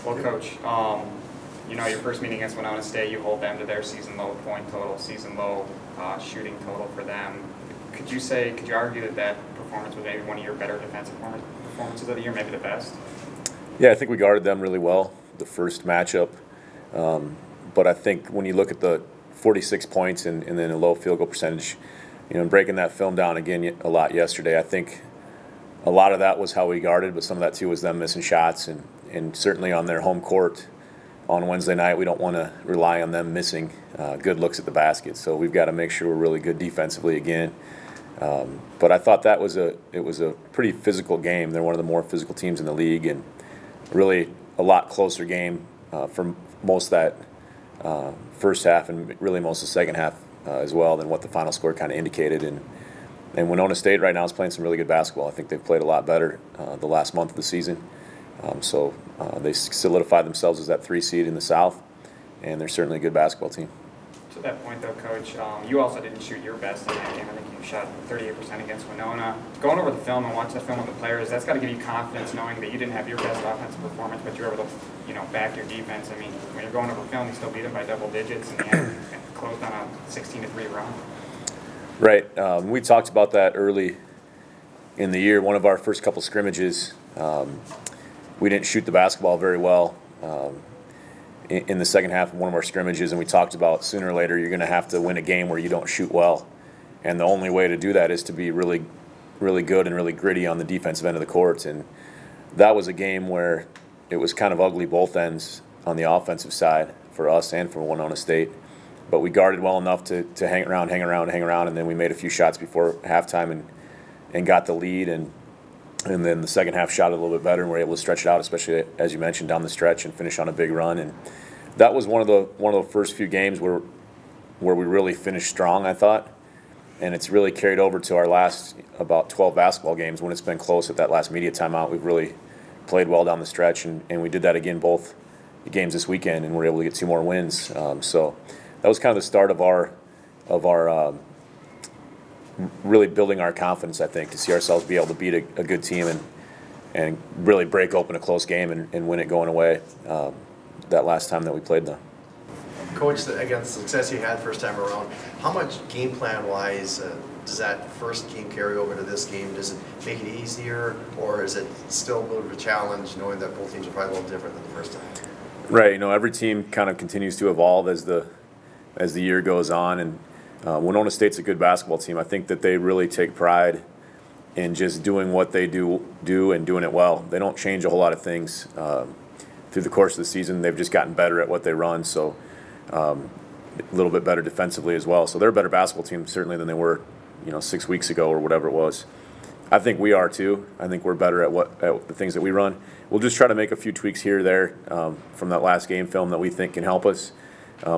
Well, Coach, your first meeting against Winona State, you hold them to their season low point total, season low shooting total for them. Could you argue that performance was maybe one of your better defensive performances of the year, maybe the best? Yeah, I think we guarded them really well the first matchup. But I think when you look at the 46 points and then a low field goal percentage, and breaking that film down again a lot yesterday, I think a lot of that was how we guarded, but some of that too was them missing shots. And certainly on their home court on Wednesday night, we don't want to rely on them missing good looks at the basket. So we've got to make sure we're really good defensively again. But I thought it was a pretty physical game. They're one of the more physical teams in the league, and really a lot closer game for most of that first half and really most of the second half as well than what the final score kind of indicated. And Winona State right now is playing some really good basketball. I think they've played a lot better the last month of the season. So they solidified themselves as that 3 seed in the South, and they're certainly a good basketball team. To that point, though, Coach, you also didn't shoot your best in that game. I think you shot 38% against Winona. Going over the film and watching the film with the players, that's got to give you confidence knowing that you didn't have your best offensive performance, but you're able to, back your defense. I mean, when you're going over film, you still beat them by double digits, and you closed on a 16-3 run. Right. We talked about that early in the year. One of our first couple scrimmages, we didn't shoot the basketball very well in the second half of one of our scrimmages, and we talked about sooner or later you're going to have to win a game where you don't shoot well. And the only way to do that is to be really, really good and really gritty on the defensive end of the court. And that was a game where it was kind of ugly both ends on the offensive side for us and for Winona State. But we guarded well enough to hang around, and then we made a few shots before halftime and got the lead. And then the second half shot a little bit better, and we were able to stretch it out, especially as you mentioned down the stretch and finish on a big run. And that was one of the first few games where we really finished strong, I thought. And it's really carried over to our last about 12 basketball games when it's been close at that last media timeout. We've really played well down the stretch, and we did that again both games this weekend, and we're able to get 2 more wins. So that was kind of the start of our really building our confidence, I think, to see ourselves be able to beat a good team and really break open a close game and win it going away that last time that we played them. Coach, against the success you had first time around, how much game plan-wise does that first game carry over to this game? Does it make it easier, or is it still a little bit of a challenge knowing that both teams are probably a little different than the first time? Right. Every team kind of continues to evolve as the year goes on, and Winona State's a good basketball team. I think that they really take pride in just doing what they do and doing it well. They don't change a whole lot of things through the course of the season. They've just gotten better at what they run, so a little bit better defensively as well. So they're a better basketball team certainly than they were 6 weeks ago or whatever it was. I think we are too. I think we're better at the things that we run. We'll just try to make a few tweaks here or there from that last game film that we think can help us.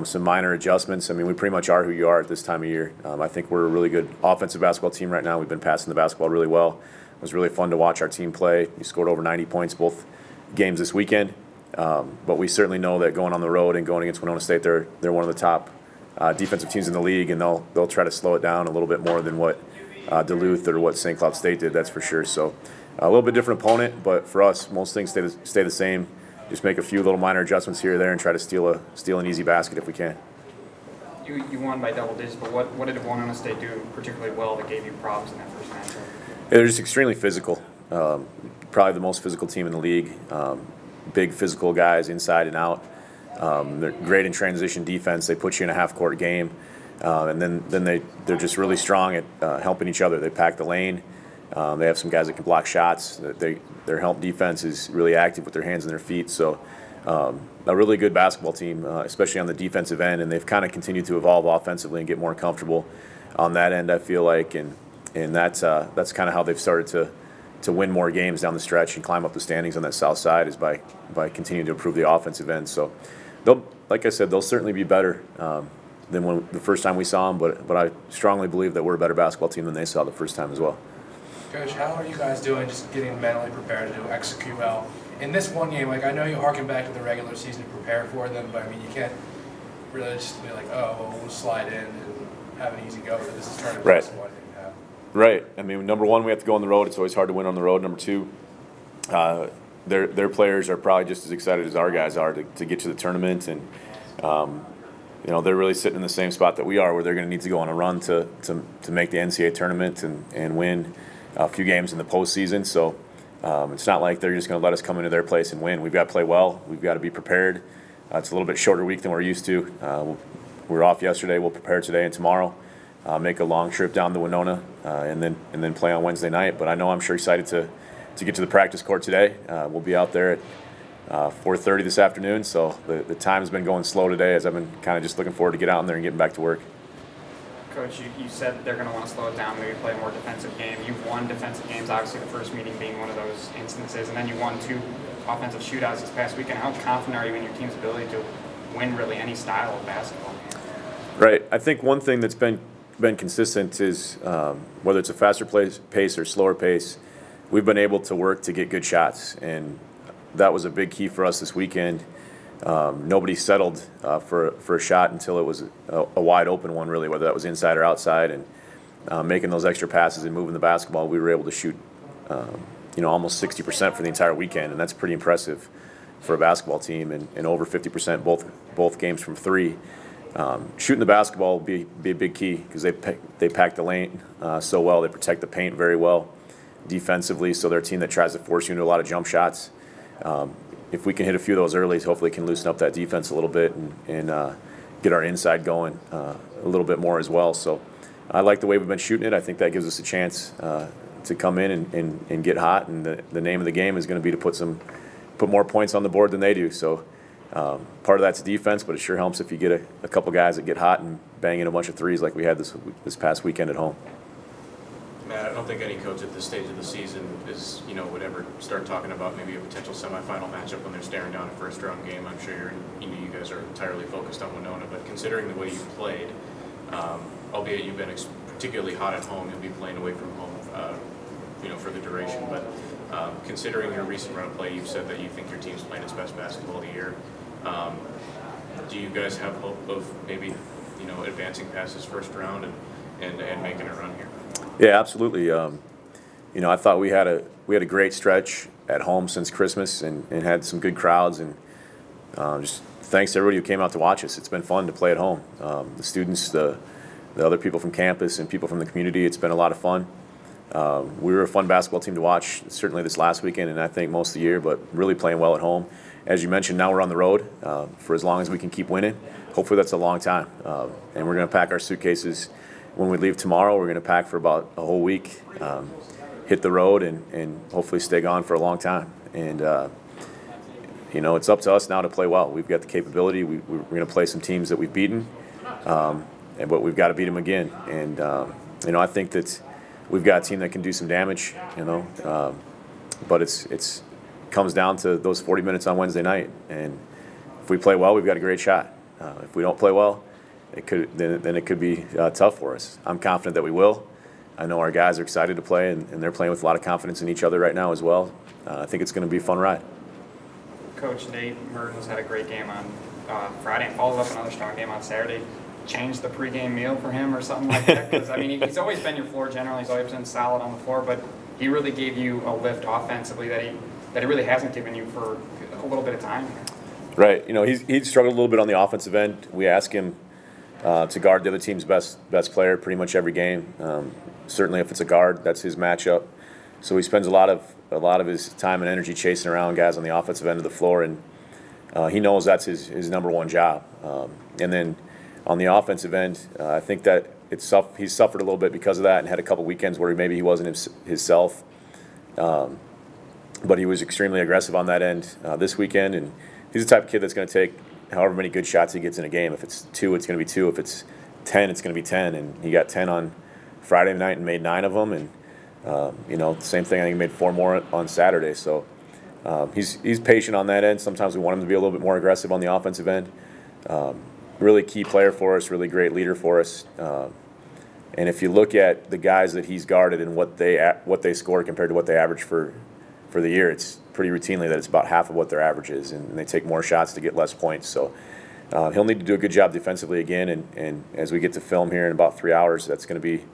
Some minor adjustments. I mean, we pretty much are who you are at this time of year. I think we're a really good offensive basketball team right now. We've been passing the basketball really well. It was really fun to watch our team play. We scored over 90 points both games this weekend. But we certainly know that going on the road and going against Winona State, they're one of the top defensive teams in the league, and they'll try to slow it down a little bit more than what Duluth or what St. Cloud State did, that's for sure. So a little bit different opponent, but for us, most things stay the same. Just make a few little minor adjustments here or there and try to steal an easy basket if we can. You won by double digits, but what did Winona State do particularly well that gave you problems in that first matchup? They're just extremely physical. Probably the most physical team in the league. Big physical guys inside and out. They're great in transition defense. They put you in a half-court game, and then they're just really strong at helping each other. They pack the lane. They have some guys that can block shots. Their help defense is really active with their hands and their feet. So a really good basketball team, especially on the defensive end, and they've kind of continued to evolve offensively and get more comfortable on that end, I feel like, and that's kind of how they've started to win more games down the stretch and climb up the standings on that south side is by continuing to improve the offensive end. So like I said, they'll certainly be better than the first time we saw them, but I strongly believe that we're a better basketball team than they saw the first time as well. Coach, how are you guys doing just getting mentally prepared to execute well? In this one game, I know you harken back to the regular season to prepare for them, but I mean, you can't really just be like, oh, well, we'll slide in and have an easy go. This is turning right. Plus one you have. Right. I mean, number one, we have to go on the road. It's always hard to win on the road. Number two, their players are probably just as excited as our guys are to get to the tournament, and they're really sitting in the same spot that we are, where they're going to need to go on a run to make the NCAA tournament and win a few games in the postseason. So it's not like they're just going to let us come into their place and win. We've got to play well. We've got to be prepared. It's a little bit shorter week than we're used to. We were off yesterday. We'll prepare today and tomorrow. Make a long trip down to Winona and then play on Wednesday night. But I know I'm sure excited to get to the practice court today. We'll be out there at 4:30 this afternoon. So the time's been going slow today, as I've been kind of just looking forward to get out in there and getting back to work. Coach, you said that they're going to want to slow it down, maybe play a more defensive game. You've won defensive games, obviously the first meeting being one of those instances, and then you won 2 offensive shootouts this past weekend. How confident are you in your team's ability to win really any style of basketball? Right. I think one thing that's been consistent is whether it's a faster pace or slower pace, we've been able to work to get good shots, and that was a big key for us this weekend. Nobody settled for a shot until it was a wide open one, really, whether that was inside or outside, and making those extra passes and moving the basketball, we were able to shoot almost 60% for the entire weekend, and that's pretty impressive for a basketball team, and over 50% both games from 3. Shooting the basketball will be a big key, because they pack the lane so well. They protect the paint very well defensively, so they're a team that tries to force you into a lot of jump shots. If we can hit a few of those early, hopefully can loosen up that defense a little bit and get our inside going a little bit more as well. So I like the way we've been shooting it. I think that gives us a chance to come in and get hot, and the name of the game is going to be to put more points on the board than they do. So part of that's defense, but it sure helps if you get a couple guys that get hot and bang in a bunch of threes like we had this past weekend at home. Matt, I don't think any coach at this stage of the season would ever start talking about maybe a potential semifinal matchup when they're staring down a first-round game. I'm sure you guys are entirely focused on Winona, but considering the way you played, albeit you've been particularly hot at home, you'll be playing away from home, for the duration. But considering your recent run of play, you've said that you think your team's playing its best basketball of the year. Do you guys have hope of maybe advancing past this first round and making a run here? Yeah, absolutely. I thought we had a great stretch at home since Christmas and had some good crowds, and just thanks to everybody who came out to watch us. It's been fun to play at home. The students, the other people from campus, and people from the community. It's been a lot of fun. We were a fun basketball team to watch, certainly this last weekend, and I think most of the year, but really playing well at home. As you mentioned, now we're on the road for as long as we can keep winning. Hopefully that's a long time, and we're going to pack our suitcases. When we leave tomorrow, we're going to pack for about a whole week, hit the road, and hopefully stay gone for a long time. And, it's up to us now to play well. We've got the capability. We're going to play some teams that we've beaten, but we've got to beat them again. And, I think that we've got a team that can do some damage, but it comes down to those 40 minutes on Wednesday night. And if we play well, we've got a great shot. If we don't play well, it could be tough for us. I'm confident that we will. I know our guys are excited to play, and they're playing with a lot of confidence in each other right now as well. I think it's going to be a fun ride. Coach Nate Mertens had a great game on Friday and followed up another strong game on Saturday. Changed the pregame meal for him or something like that? Because, he's always been your floor general. He's always been solid on the floor, but he really gave you a lift offensively that he really hasn't given you for a little bit of time here. Right. He struggled a little bit on the offensive end. We ask him to guard the other team's best player pretty much every game. Certainly, if it's a guard, that's his matchup. So he spends a lot of his time and energy chasing around guys on the offensive end of the floor, and he knows that's his number one job. And then on the offensive end, I think that he's suffered a little bit because of that, and had a couple weekends where maybe he wasn't himself. But he was extremely aggressive on that end this weekend, and he's the type of kid that's going to take however many good shots he gets in a game. If it's 2, it's going to be 2. If it's 10, it's going to be 10. And he got 10 on Friday night and made 9 of them. And, same thing, I think he made 4 more on Saturday. So he's patient on that end. Sometimes we want him to be a little bit more aggressive on the offensive end. Really key player for us, really great leader for us. And if you look at the guys that he's guarded and what they score compared to what they average for the year, it's pretty routinely that it's about half of what their average is, and they take more shots to get less points. So he'll need to do a good job defensively again, and as we get to film here in about 3 hours, that's going to be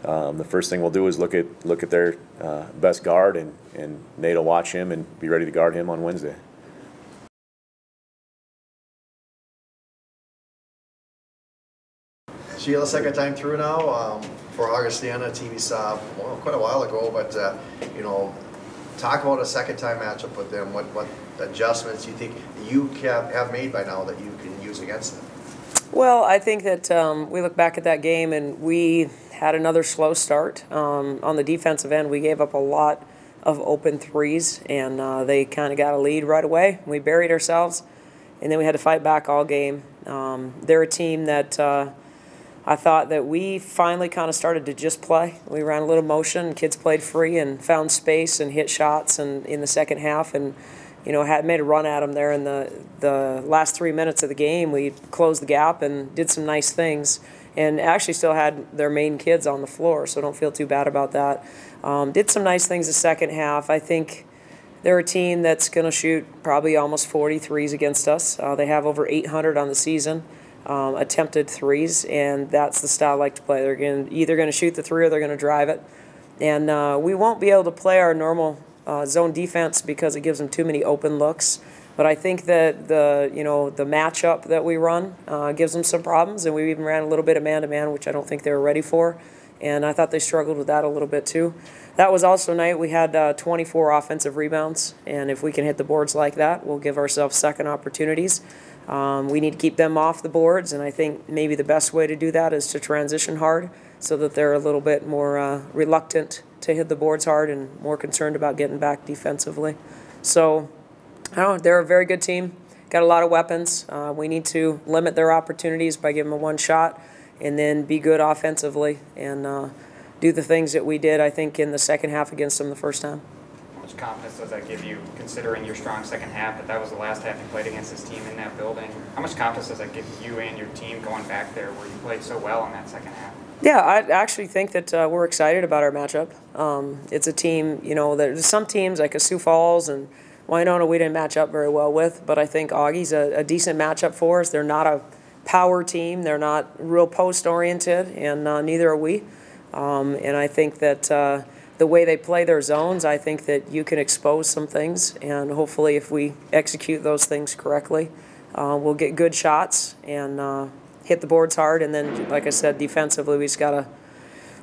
the first thing we'll do is look at their best guard, and Nate will watch him and be ready to guard him on Wednesday. Sheila, second time through now for Augustana. Team you saw quite a while ago, but you know, talk about a second time matchup with them. What adjustments you think you have made by now that you can use against them? Well, I think that we look back at that game and we had another slow start. On the defensive end, we gave up a lot of open threes, and they kind of got a lead right away. We buried ourselves, and then we had to fight back all game. They're a team that I thought that we finally kind of started to just play. We ran a little motion, kids played free and found space and hit shots and in the second half, and you know, had made a run at them there in the last 3 minutes of the game. We closed the gap and did some nice things, and actually still had their main kids on the floor, so don't feel too bad about that. Did some nice things the second half. I think they're a team that's going to shoot probably almost 40 threes against us. They have over 800 on the season. Attempted threes, and that's the style I like to play. They're either going to shoot the three or they're going to drive it. And we won't be able to play our normal zone defense because it gives them too many open looks. But I think that the matchup that we run gives them some problems, and we even ran a little bit of man-to-man, which I don't think they were ready for. And I thought they struggled with that a little bit too. That was also a night we had 24 offensive rebounds, and if we can hit the boards like that, we'll give ourselves second opportunities. We need to keep them off the boards, and I think maybe the best way to do that is to transition hard so that they're a little bit more reluctant to hit the boards hard and more concerned about getting back defensively. So, I don't know, they're a very good team, got a lot of weapons. We need to limit their opportunities by giving them one shot and then be good offensively and do the things that we did, I think, in the second half against them the first time. How much confidence does that give you, considering your strong second half, but that was the last half you played against this team in that building? How much confidence does that give you and your team going back there where you played so well in that second half? Yeah, I actually think that we're excited about our matchup. It's a team, you know, there's some teams like Sioux Falls and Winona we didn't match up very well with, but I think Augie's a decent matchup for us. They're not a power team. They're not real post-oriented, and neither are we. And I think that the way they play their zones, I think that you can expose some things, and hopefully if we execute those things correctly, we'll get good shots and hit the boards hard. And then, like I said, defensively, we gotta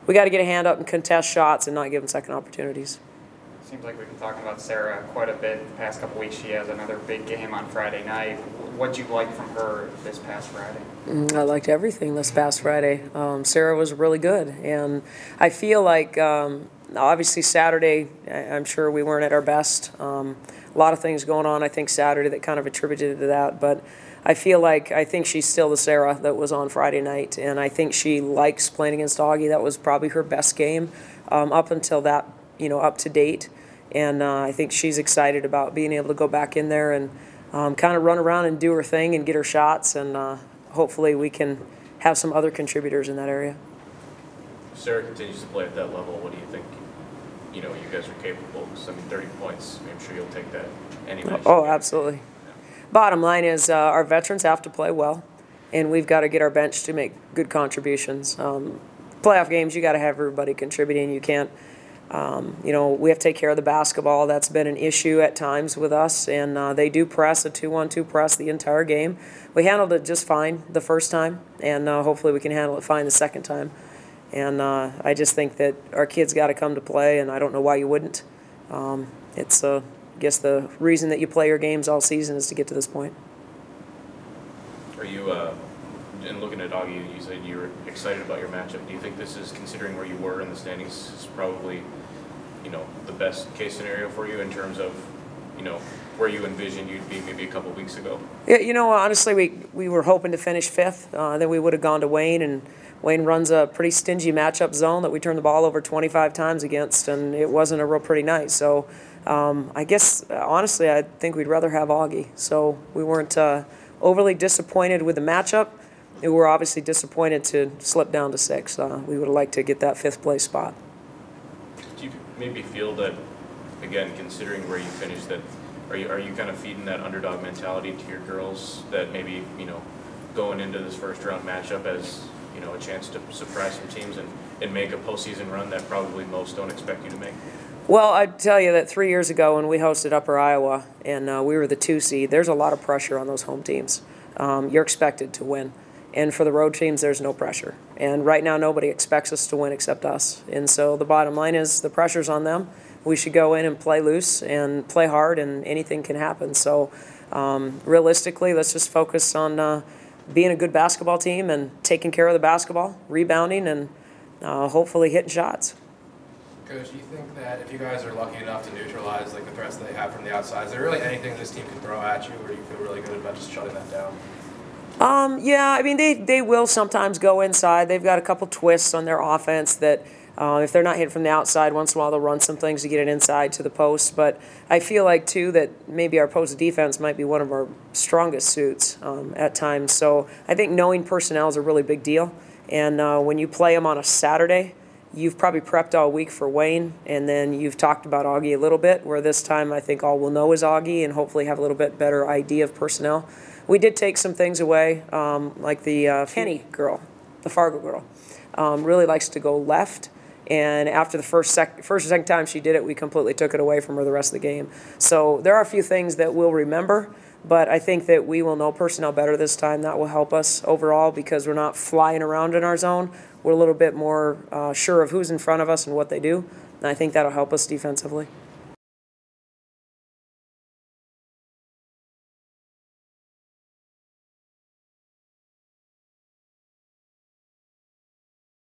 get a hand up and contest shots and not give them second opportunities. Seems like we've been talking about Sarah quite a bit the past couple weeks. She has another big game on Friday night. What'd you like from her this past Friday? I liked everything this past Friday. Sarah was really good, and I feel like obviously Saturday, I'm sure we weren't at our best. A lot of things going on, I think, Saturday that kind of attributed to that, but I think she's still the Sarah that was on Friday night, and I think she likes playing against Augie. That was probably her best game up until that, up to date. And I think she's excited about being able to go back in there and kind of run around and do her thing and get her shots, and hopefully we can have some other contributors in that area. If Sarah continues to play at that level, what do you think, you guys are capable? Because, 30 points, I'm sure you'll take that any match. Oh, absolutely. Yeah. Bottom line is our veterans have to play well, and we've got to get our bench to make good contributions. Playoff games, you got to have everybody contributing. You can't we have to take care of the basketball. That's been an issue at times with us, and they do press, a 2-1-2 press the entire game. We handled it just fine the first time, and hopefully we can handle it fine the second time. And I just think that our kids got to come to play, and I don't know why you wouldn't. It's, I guess, the reason that you play your games all season is to get to this point. Are you, in looking at Augie, you said you were excited about your matchup. Do you think this is, considering where you were in the standings, is probably the best case scenario for you in terms of, where you envisioned you'd be maybe a couple weeks ago? Yeah, honestly, we were hoping to finish fifth. Then we would have gone to Wayne, and Wayne runs a pretty stingy matchup zone that we turned the ball over 25 times against, and it wasn't a real pretty night. So I guess, honestly, I think we'd rather have Augie. So we weren't overly disappointed with the matchup. We were obviously disappointed to slip down to 6. We would have liked to get that 5th place spot. Do you maybe feel that, again, considering where you finished, that are you kind of feeding that underdog mentality to your girls, that maybe going into this first round matchup as a chance to surprise some teams and and make a postseason run that probably most don't expect you to make? Well, I'd tell you that 3 years ago when we hosted Upper Iowa and we were the 2 seed, there's a lot of pressure on those home teams. You're expected to win. And for the road teams, there's no pressure. And right now, nobody expects us to win except us. And so the bottom line is the pressure's on them. We should go in and play loose and play hard, and anything can happen. So realistically, let's just focus on being a good basketball team and taking care of the basketball, rebounding, and hopefully hitting shots. Coach, do you think that if you guys are lucky enough to neutralize like the threats that they have from the outside, is there really anything this team can throw at you, or do you feel really good about just shutting that down? Yeah, I mean, they will sometimes go inside. They've got a couple twists on their offense that if they're not hit from the outside, once in a while they'll run some things to get it inside to the post. But I feel like, too, that maybe our post defense might be one of our strongest suits at times. So I think knowing personnel is a really big deal. And when you play them on a Saturday, you've probably prepped all week for Wayne, and then you've talked about Augie a little bit, where this time I think all we'll know is Augie and hopefully have a little bit better idea of personnel. We did take some things away, like the Kenny girl, the Fargo girl, really likes to go left. And after the first or second time she did it, we completely took it away from her the rest of the game. So there are a few things that we'll remember, but I think that we will know personnel better this time. That will help us overall because we're not flying around in our zone. We're a little bit more sure of who's in front of us and what they do. And I think that'll help us defensively.